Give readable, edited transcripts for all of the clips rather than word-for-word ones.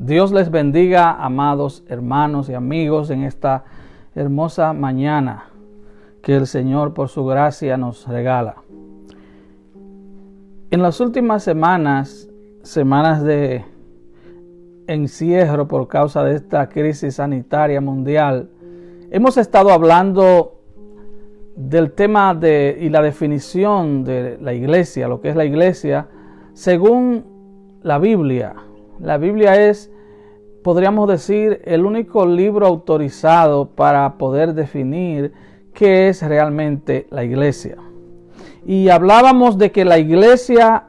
Dios les bendiga, amados hermanos y amigos, en esta hermosa mañana que el Señor por su gracia nos regala. En las últimas semanas de encierro por causa de esta crisis sanitaria mundial, hemos estado hablando del tema y la definición de la iglesia, lo que es la iglesia, según la Biblia. La Biblia es, podríamos decir, el único libro autorizado para poder definir qué es realmente la iglesia. Y hablábamos de que la iglesia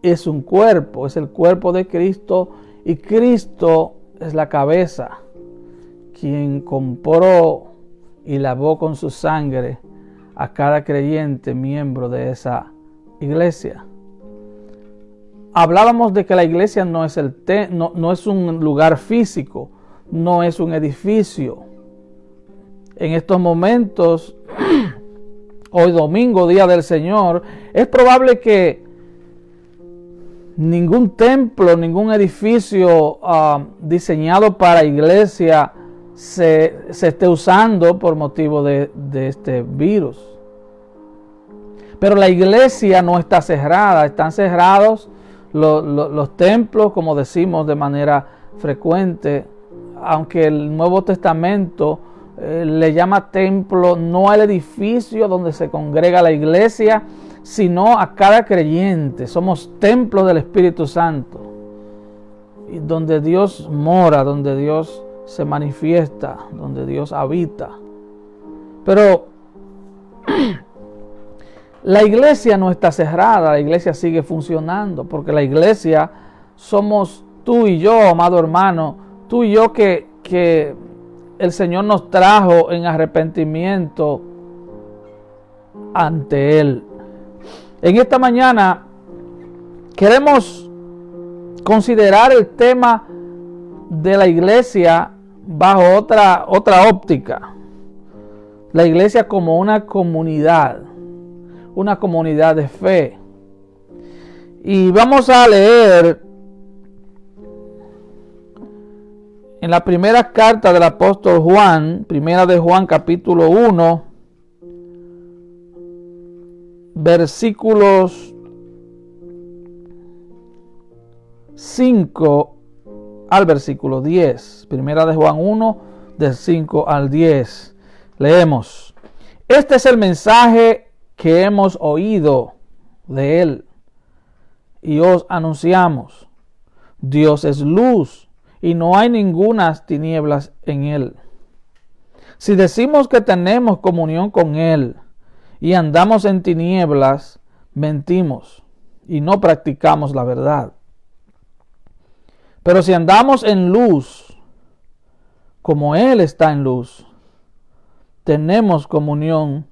es un cuerpo, es el cuerpo de Cristo, y Cristo es la cabeza, quien compró y lavó con su sangre a cada creyente miembro de esa iglesia. Hablábamos de que la iglesia no es un lugar físico, no es un edificio. En estos momentos, hoy domingo, día del Señor, es probable que ningún templo, ningún edificio diseñado para iglesia se esté usando por motivo de este virus. Pero la iglesia no está cerrada, están cerrados los templos, como decimos de manera frecuente, aunque el Nuevo Testamento le llama templo no al edificio donde se congrega la iglesia, sino a cada creyente. Somos templos del Espíritu Santo, donde Dios mora, donde Dios se manifiesta, donde Dios habita. Pero la iglesia no está cerrada, la iglesia sigue funcionando, porque la iglesia somos tú y yo, amado hermano, tú y yo que el Señor nos trajo en arrepentimiento ante Él. En esta mañana queremos considerar el tema de la iglesia bajo otra óptica. La iglesia como una comunidad de fe. Y vamos a leer en la primera carta del apóstol Juan, primera de Juan capítulo 1, versículos 5 al versículo 10. Primera de Juan 1, del 5 al 10. Leemos: Este es el mensaje que hemos oído de Él y os anunciamos. Dios es luz y no hay ningunas tinieblas en Él. Si decimos que tenemos comunión con Él y andamos en tinieblas, mentimos y no practicamos la verdad. Pero si andamos en luz, como Él está en luz, tenemos comunión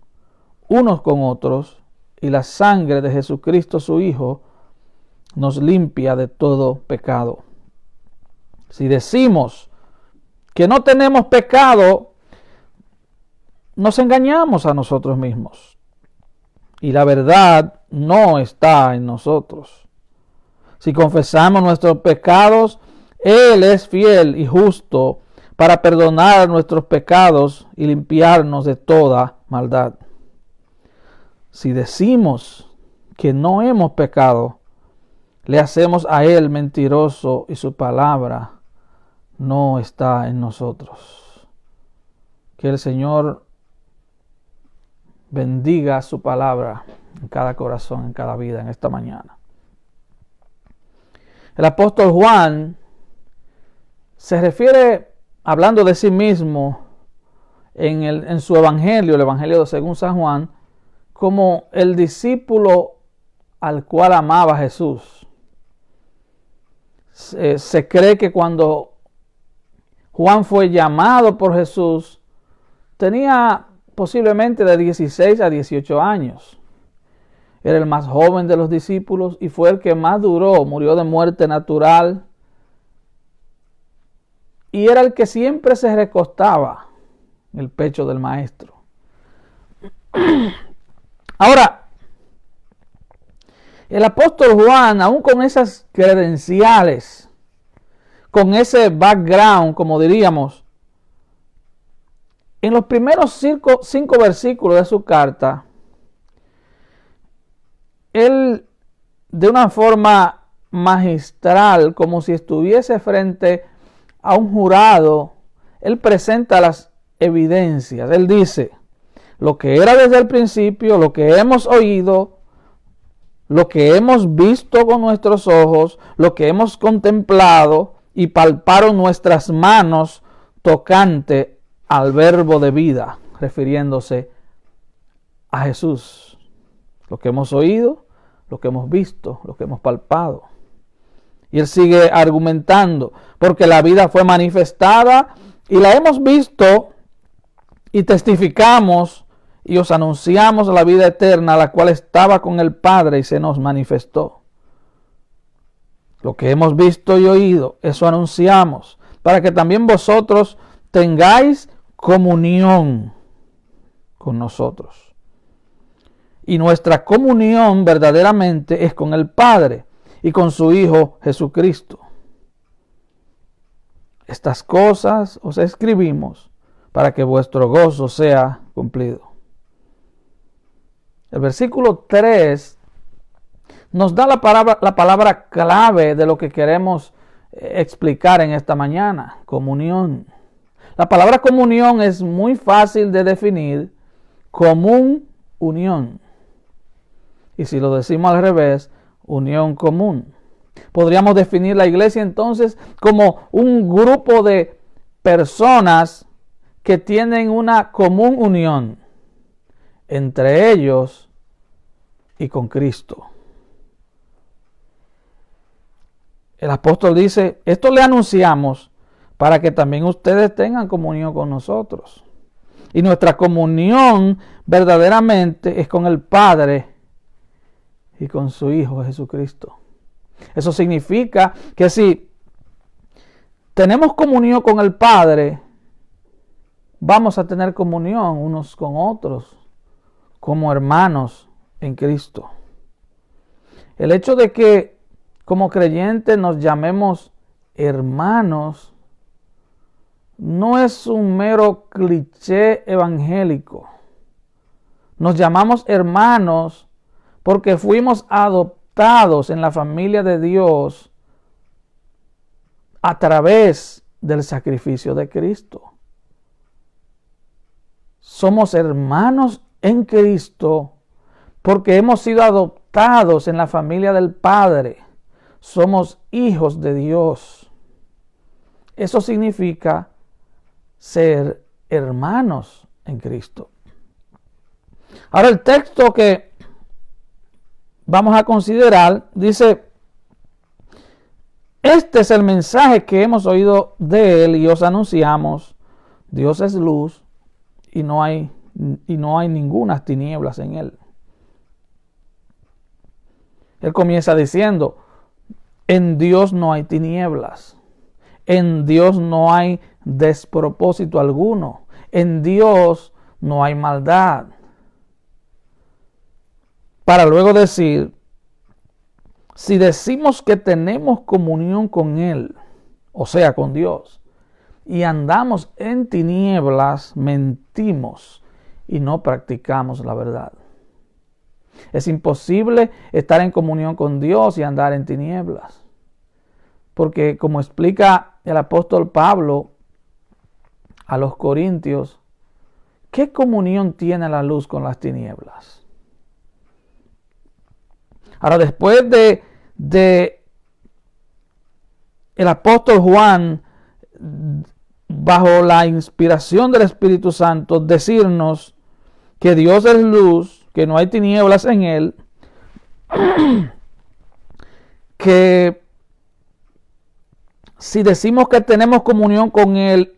unos con otros, y la sangre de Jesucristo su Hijo nos limpia de todo pecado. Si decimos que no tenemos pecado, nos engañamos a nosotros mismos, y la verdad no está en nosotros. Si confesamos nuestros pecados, Él es fiel y justo para perdonar nuestros pecados y limpiarnos de toda maldad. Si decimos que no hemos pecado, le hacemos a Él mentiroso y su palabra no está en nosotros. Que el Señor bendiga su palabra en cada corazón, en cada vida, en esta mañana. El apóstol Juan se refiere, hablando de sí mismo, en su evangelio, el evangelio según San Juan, como el discípulo al cual amaba Jesús. Se cree que cuando Juan fue llamado por Jesús, tenía posiblemente de 16 a 18 años. Era el más joven de los discípulos y fue el que más duró, murió de muerte natural. Y era el que siempre se recostaba en el pecho del maestro. Ahora, el apóstol Juan, aún con esas credenciales, con ese background, como diríamos, en los primeros cinco versículos de su carta, él de una forma magistral, como si estuviese frente a un jurado, él presenta las evidencias. Él dice, lo que era desde el principio, lo que hemos oído, lo que hemos visto con nuestros ojos, lo que hemos contemplado y palparon nuestras manos tocante al verbo de vida, refiriéndose a Jesús. Lo que hemos oído, lo que hemos visto, lo que hemos palpado. Y él sigue argumentando, porque la vida fue manifestada y la hemos visto y testificamos y os anunciamos la vida eterna, la cual estaba con el Padre y se nos manifestó. Lo que hemos visto y oído, eso anunciamos, para que también vosotros tengáis comunión con nosotros. Y nuestra comunión verdaderamente es con el Padre y con su Hijo Jesucristo. Estas cosas os escribimos para que vuestro gozo sea cumplido. El versículo 3 nos da la palabra clave de lo que queremos explicar en esta mañana: comunión. La palabra comunión es muy fácil de definir: común, unión. Y si lo decimos al revés, unión común. Podríamos definir la iglesia entonces como un grupo de personas que tienen una común unión entre ellos y con Cristo. El apóstol dice, esto le anunciamos para que también ustedes tengan comunión con nosotros. Y nuestra comunión verdaderamente es con el Padre y con su Hijo Jesucristo. Eso significa que si tenemos comunión con el Padre, vamos a tener comunión unos con otros, como hermanos en Cristo. El hecho de que como creyentes nos llamemos hermanos no es un mero cliché evangélico. Nos llamamos hermanos porque fuimos adoptados en la familia de Dios a través del sacrificio de Cristo. Somos hermanos en Cristo porque hemos sido adoptados en la familia del Padre. Somos hijos de Dios. Eso significa ser hermanos en Cristo. Ahora el texto que vamos a considerar dice, este es el mensaje que hemos oído de él y os anunciamos. Dios es luz y no hay ninguna tinieblas en él. Él comienza diciendo, en Dios no hay tinieblas. En Dios no hay despropósito alguno. En Dios no hay maldad. Para luego decir, si decimos que tenemos comunión con Él, o sea, con Dios, y andamos en tinieblas, mentimos y no practicamos la verdad. Es imposible estar en comunión con Dios y andar en tinieblas. Porque como explica el apóstol Pablo a los Corintios, ¿qué comunión tiene la luz con las tinieblas? Ahora, después de el apóstol Juan, bajo la inspiración del Espíritu Santo, decirnos que Dios es luz, que no hay tinieblas en él, que si decimos que tenemos comunión con él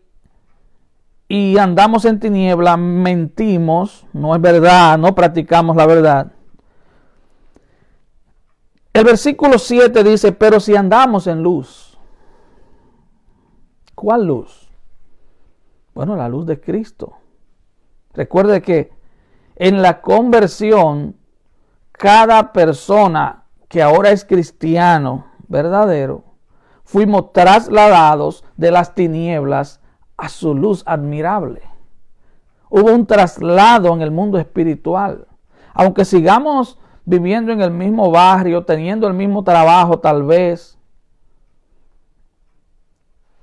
y andamos en tinieblas, mentimos, no es verdad, no practicamos la verdad. El versículo 7 dice, pero si andamos en luz. ¿Cuál luz? Bueno, la luz de Cristo. Recuerde que en la conversión, cada persona que ahora es cristiano verdadero, fuimos trasladados de las tinieblas a su luz admirable. Hubo un traslado en el mundo espiritual. Aunque sigamos viviendo en el mismo barrio, teniendo el mismo trabajo tal vez,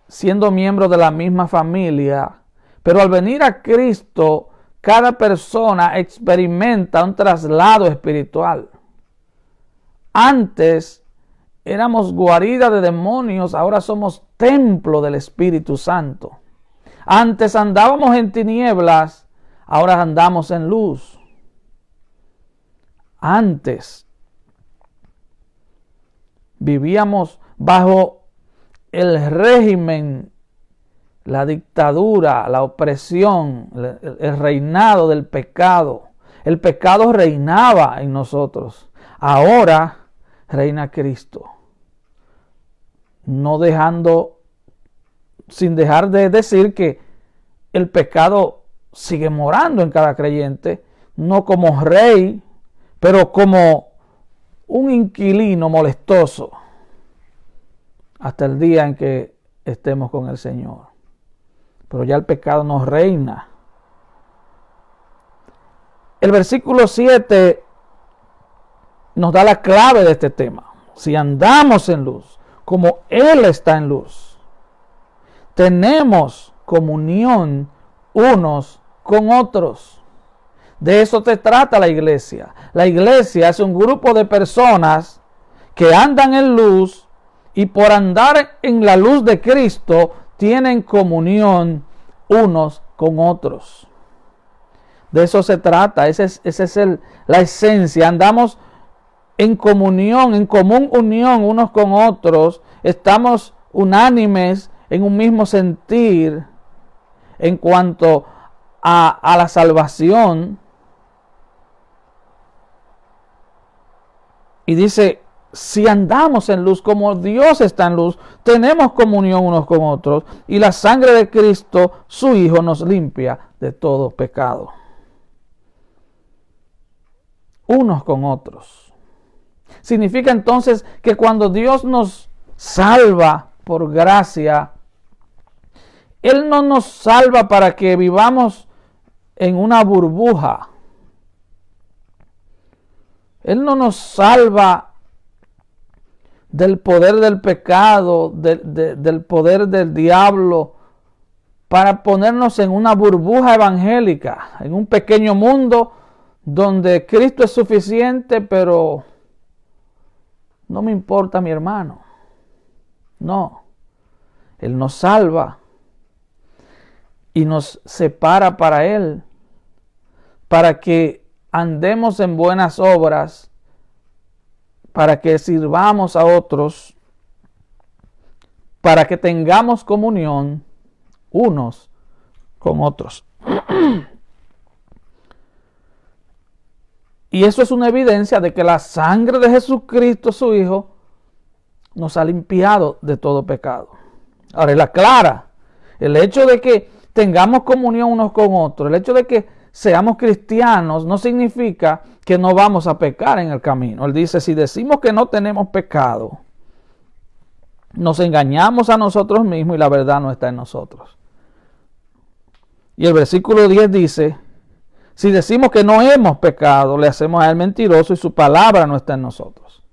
siendo miembros de la misma familia, pero al venir a Cristo, cada persona experimenta un traslado espiritual. Antes éramos guarida de demonios, ahora somos templo del Espíritu Santo. Antes andábamos en tinieblas, ahora andamos en luz. Antes vivíamos bajo el régimen, la dictadura, la opresión, el reinado del pecado. El pecado reinaba en nosotros. Ahora reina Cristo. Sin dejar de decir que el pecado sigue morando en cada creyente, no como rey, pero como un inquilino molestoso, hasta el día en que estemos con el Señor. Pero ya el pecado no reina. El versículo 7 nos da la clave de este tema. Si andamos en luz, como Él está en luz, tenemos comunión unos con otros. De eso se trata la iglesia. La iglesia es un grupo de personas que andan en luz y por andar en la luz de Cristo tienen comunión unos con otros. De eso se trata. Esa es la esencia. Andamos en comunión, en común unión unos con otros. Estamos unánimes en un mismo sentir en cuanto a la salvación. Y dice, si andamos en luz como Dios está en luz, tenemos comunión unos con otros, y la sangre de Cristo, su Hijo, nos limpia de todo pecado. Unos con otros. Significa entonces que cuando Dios nos salva por gracia, Él no nos salva para que vivamos en una burbuja. Él no nos salva del poder del pecado, del poder del diablo, para ponernos en una burbuja evangélica, en un pequeño mundo donde Cristo es suficiente, pero no me importa mi hermano. No, Él nos salva y nos separa para Él, para que andemos en buenas obras, para que sirvamos a otros, para que tengamos comunión unos con otros. Y eso es una evidencia de que la sangre de Jesucristo, su Hijo, nos ha limpiado de todo pecado. Ahora, es la clara. El hecho de que tengamos comunión unos con otros, el hecho de que seamos cristianos, no significa que no vamos a pecar en el camino. Él dice, si decimos que no tenemos pecado, nos engañamos a nosotros mismos y la verdad no está en nosotros. Y el versículo 10 dice, si decimos que no hemos pecado, le hacemos a Él mentiroso y su palabra no está en nosotros.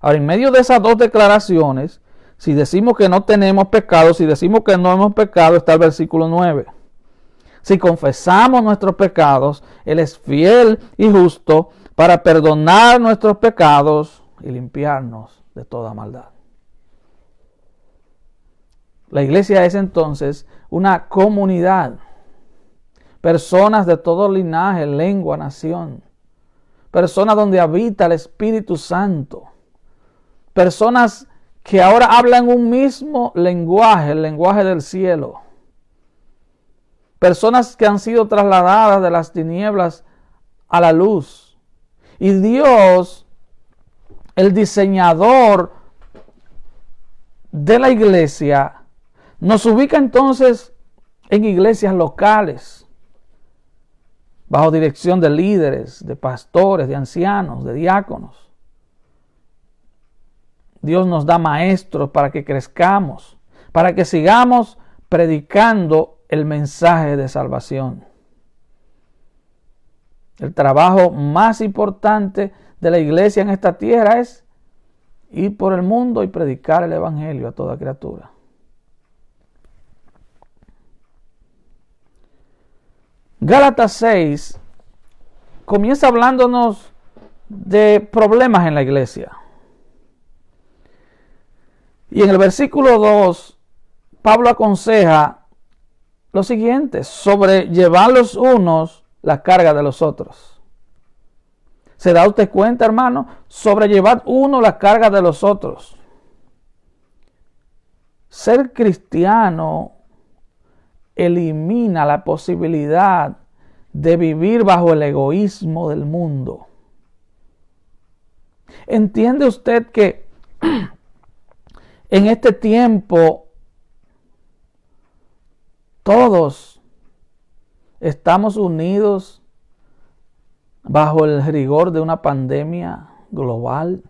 Ahora, en medio de esas dos declaraciones, si decimos que no tenemos pecado, si decimos que no hemos pecado, está el versículo 9. Si confesamos nuestros pecados, Él es fiel y justo para perdonar nuestros pecados y limpiarnos de toda maldad. La iglesia es entonces una comunidad. Personas de todo linaje, lengua, nación. Personas donde habita el Espíritu Santo. Personas que ahora hablan un mismo lenguaje, el lenguaje del cielo. Personas que han sido trasladadas de las tinieblas a la luz. Y Dios, el diseñador de la iglesia, nos ubica entonces en iglesias locales, bajo dirección de líderes, de pastores, de ancianos, de diáconos, Dios nos da maestros para que crezcamos, para que sigamos predicando el mensaje de salvación. El trabajo más importante de la iglesia en esta tierra es ir por el mundo y predicar el evangelio a toda criatura. Gálatas 6 comienza hablándonos de problemas en la iglesia. Y en el versículo 2, Pablo aconseja lo siguiente: sobrellevar los unos la carga de los otros. ¿Se da usted cuenta, hermano? Sobrellevar uno la carga de los otros. Ser cristiano elimina la posibilidad de vivir bajo el egoísmo del mundo. ¿Entiende usted que en este tiempo todos estamos unidos bajo el rigor de una pandemia global?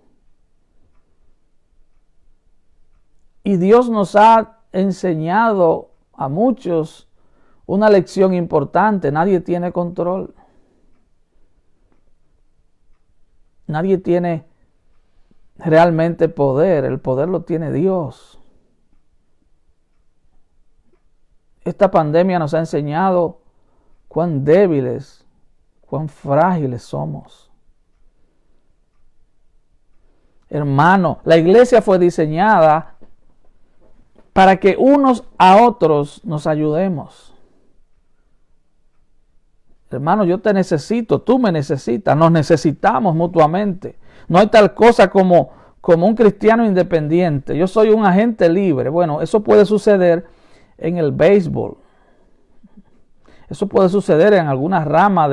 Y Dios nos ha enseñado a muchos una lección importante: nadie tiene control. Nadie tiene realmente poder. El poder lo tiene Dios. Esta pandemia nos ha enseñado cuán débiles, cuán frágiles somos. Hermano, la iglesia fue diseñada para que unos a otros nos ayudemos. Hermano, yo te necesito, tú me necesitas, nos necesitamos mutuamente. No hay tal cosa como un cristiano independiente. Yo soy un agente libre. Bueno, eso puede suceder en el béisbol. Eso puede suceder en alguna rama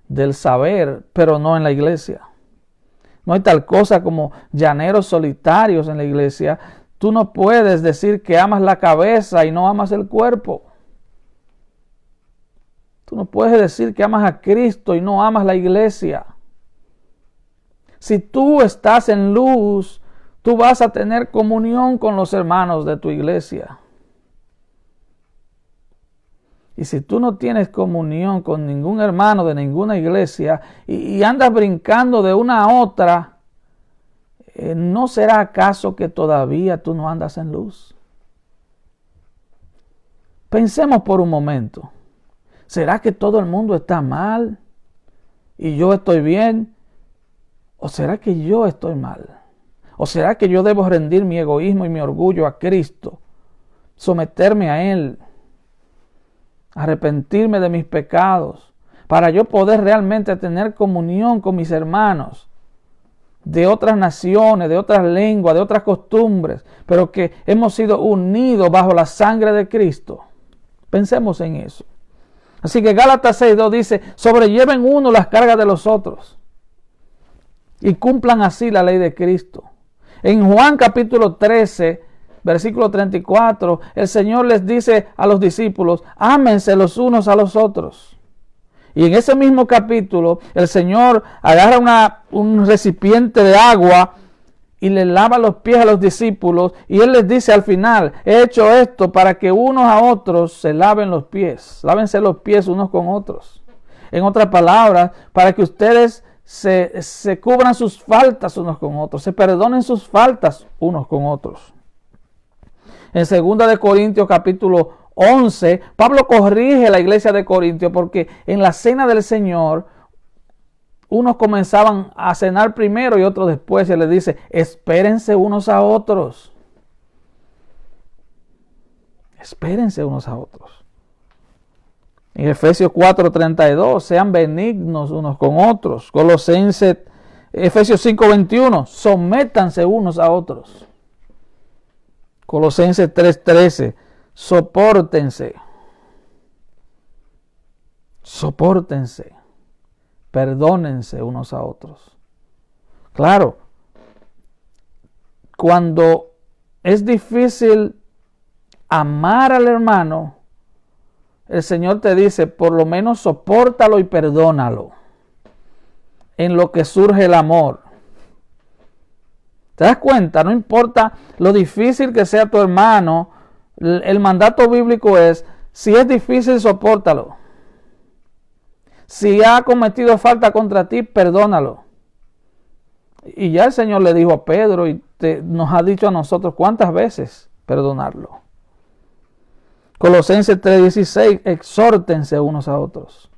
del saber, pero no en la iglesia. No hay tal cosa como llaneros solitarios en la iglesia. Tú no puedes decir que amas la cabeza y no amas el cuerpo. Tú no puedes decir que amas a Cristo y no amas la iglesia. Si tú estás en luz, tú vas a tener comunión con los hermanos de tu iglesia. Y si tú no tienes comunión con ningún hermano de ninguna iglesia y andas brincando de una a otra, ¿no será acaso que todavía tú no andas en luz? Pensemos por un momento. ¿Será que todo el mundo está mal y yo estoy bien? ¿O será que yo estoy mal? ¿O será que yo debo rendir mi egoísmo y mi orgullo a Cristo, someterme a Él, arrepentirme de mis pecados, para yo poder realmente tener comunión con mis hermanos de otras naciones, de otras lenguas, de otras costumbres, pero que hemos sido unidos bajo la sangre de Cristo? Pensemos en eso. Así que Gálatas 6:2 dice: sobrelleven uno las cargas de los otros y cumplan así la ley de Cristo. En Juan capítulo 13, versículo 34, el Señor les dice a los discípulos: ámense los unos a los otros. Y en ese mismo capítulo, el Señor agarra un recipiente de agua y le lava los pies a los discípulos, y Él les dice al final: he hecho esto para que unos a otros se laven los pies. Lávense los pies unos con otros. En otras palabras, para que ustedes se cubran sus faltas unos con otros, se perdonen sus faltas unos con otros. En 2 de Corintios capítulo 11, Pablo corrige a la iglesia de Corintios porque en la cena del Señor unos comenzaban a cenar primero y otros después. Se les dice: espérense unos a otros. Espérense unos a otros. En Efesios 4:32, sean benignos unos con otros. Efesios 5:21, sométanse unos a otros. Colosenses 3:13, sopórtense. Sopórtense. Perdónense unos a otros. Claro, cuando es difícil amar al hermano, el Señor te dice: por lo menos sopórtalo y perdónalo. En lo que surge el amor. ¿Te das cuenta? No importa lo difícil que sea tu hermano, el mandato bíblico es, si es difícil, sopórtalo. Si ha cometido falta contra ti, perdónalo. Y ya el Señor le dijo a Pedro y nos ha dicho a nosotros cuántas veces perdonarlo. Colosenses 3:16, exhórtense unos a otros.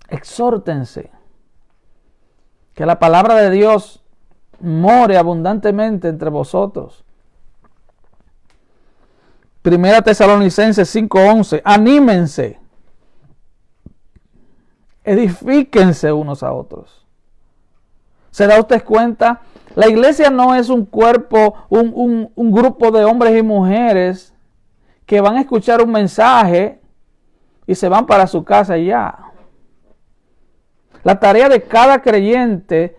Exhórtense. Que la palabra de Dios more abundantemente entre vosotros. Primera Tesalonicenses 5:11, anímense. Edifíquense unos a otros. ¿Se da usted cuenta? La iglesia no es un cuerpo, un grupo de hombres y mujeres que van a escuchar un mensaje y se van para su casa y ya. La tarea de cada creyente,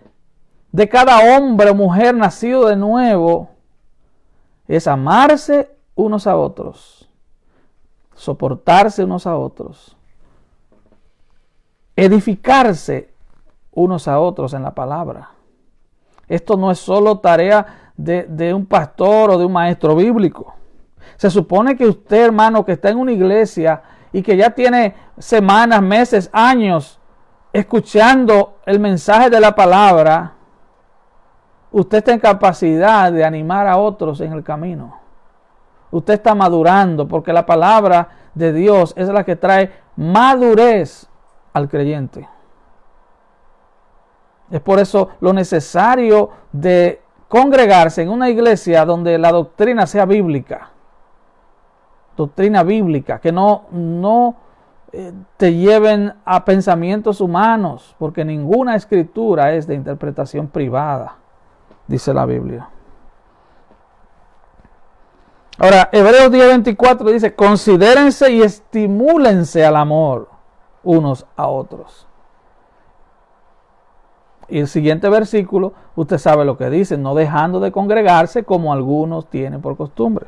de cada hombre o mujer nacido de nuevo, es amarse unos a otros, soportarse unos a otros, edificarse unos a otros en la palabra. Esto no es solo tarea de un pastor o de un maestro bíblico. Se supone que usted, hermano, que está en una iglesia y que ya tiene semanas, meses, años escuchando el mensaje de la palabra, usted está en capacidad de animar a otros en el camino. Usted está madurando porque la palabra de Dios es la que trae madurez al creyente. Es por eso lo necesario de congregarse en una iglesia donde la doctrina sea bíblica. Doctrina bíblica, que no te lleven a pensamientos humanos, porque ninguna escritura es de interpretación privada, dice la Biblia. Ahora, Hebreos 10:24 dice, considérense y estimúlense al amor unos a otros. Y el siguiente versículo, usted sabe lo que dice, no dejando de congregarse como algunos tienen por costumbre.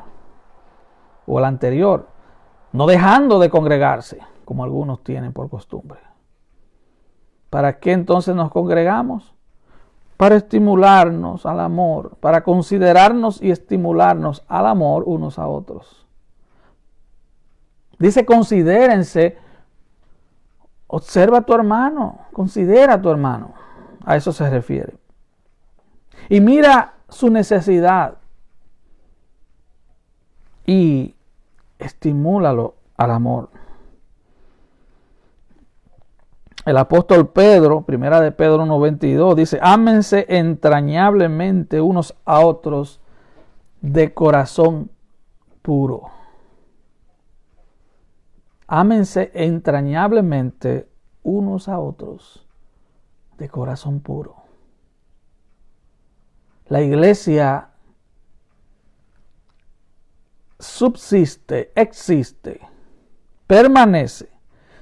O el anterior, no dejando de congregarse como algunos tienen por costumbre. ¿Para qué entonces nos congregamos? Para estimularnos al amor, para considerarnos y estimularnos al amor unos a otros. Dice, considérense, observa a tu hermano, considera a tu hermano. A eso se refiere. Y mira su necesidad y estimúlalo al amor. El apóstol Pedro, primera de Pedro 1:22, dice, ámense entrañablemente unos a otros de corazón puro. Ámense entrañablemente unos a otros de corazón puro. La iglesia subsiste, existe, permanece.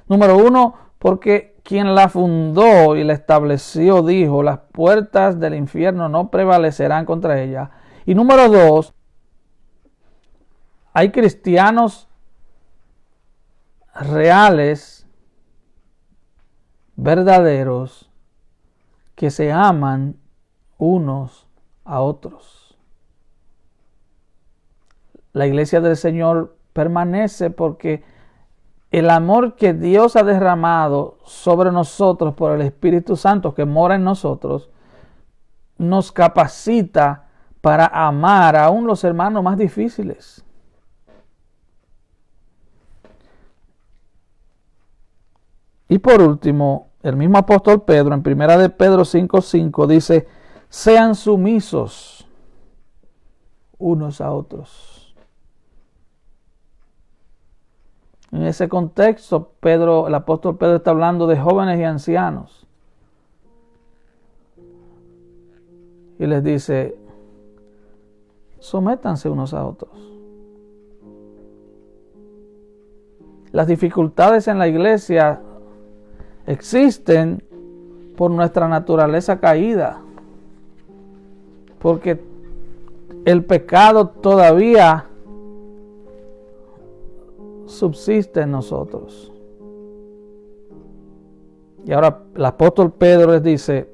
Número uno, porque quien la fundó y la estableció dijo, las puertas del infierno no prevalecerán contra ella. Y número dos, hay cristianos reales, verdaderos, que se aman unos a otros. La iglesia del Señor permanece porque el amor que Dios ha derramado sobre nosotros por el Espíritu Santo que mora en nosotros, nos capacita para amar aún los hermanos más difíciles. Y por último, el mismo apóstol Pedro, en primera de Pedro 5:5, dice, sean sumisos unos a otros. En ese contexto, el apóstol Pedro está hablando de jóvenes y ancianos. Y les dice, sométanse unos a otros. Las dificultades en la iglesia existen por nuestra naturaleza caída, porque el pecado todavía subsiste en nosotros. Y ahora el apóstol Pedro les dice,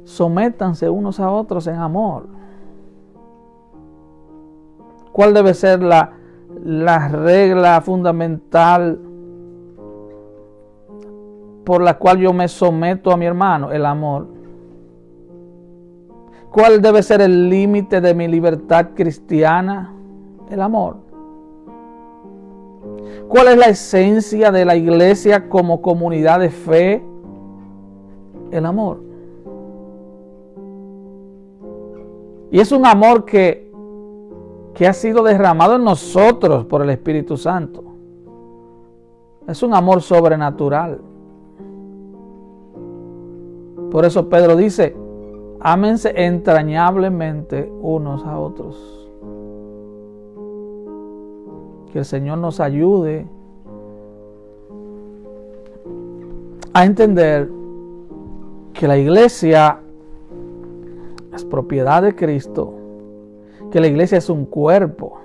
sométanse unos a otros en amor. ¿Cuál debe ser la regla fundamental por la cual yo me someto a mi hermano? El amor. ¿Cuál debe ser el límite de mi libertad cristiana? El amor. ¿Cuál es la esencia de la iglesia como comunidad de fe? El amor. Y es un amor que ha sido derramado en nosotros por el Espíritu Santo. Es un amor sobrenatural. Por eso Pedro dice, ámense entrañablemente unos a otros. Que el Señor nos ayude a entender que la iglesia es propiedad de Cristo, que la iglesia es un cuerpo,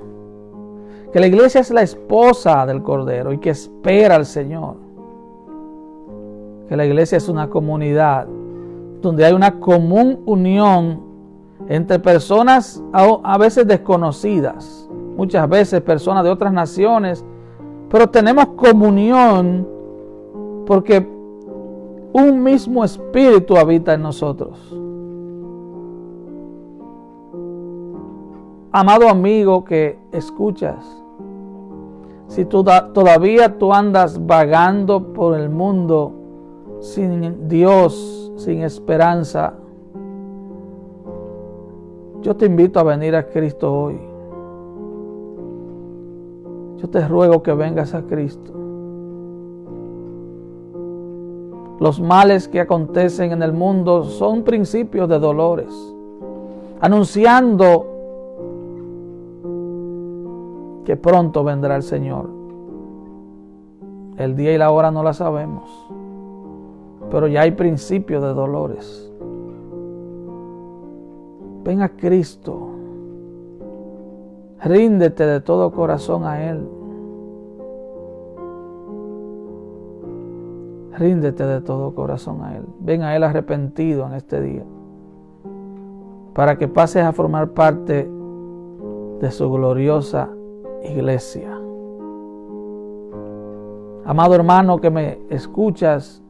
que la iglesia es la esposa del Cordero y que espera al Señor, que la iglesia es una comunidad donde hay una común unión entre personas a veces desconocidas, muchas veces personas de otras naciones, pero tenemos comunión porque un mismo espíritu habita en nosotros. Amado amigo que escuchas, si todavía tú andas vagando por el mundo sin Dios, sin esperanza, yo te invito a venir a Cristo hoy. Yo te ruego que vengas a Cristo. Los males que acontecen en el mundo son principios de dolores, anunciando que pronto vendrá el Señor. El día y la hora no la sabemos, pero ya hay principios de dolores. Ven a Cristo. Ríndete de todo corazón a Él. Ríndete de todo corazón a Él. Ven a Él arrepentido en este día, para que pases a formar parte de su gloriosa iglesia. Amado hermano que me escuchas,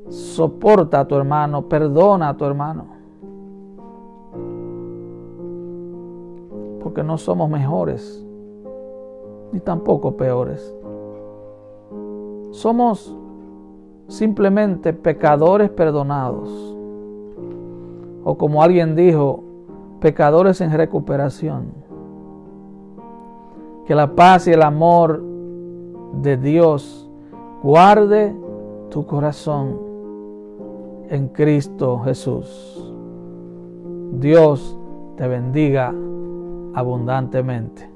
soporta a tu hermano, perdona a tu hermano, porque no somos mejores ni tampoco peores. Somos simplemente pecadores perdonados, o como alguien dijo, pecadores en recuperación. Que la paz y el amor de Dios guarde tu corazón en Cristo Jesús. Dios te bendiga abundantemente.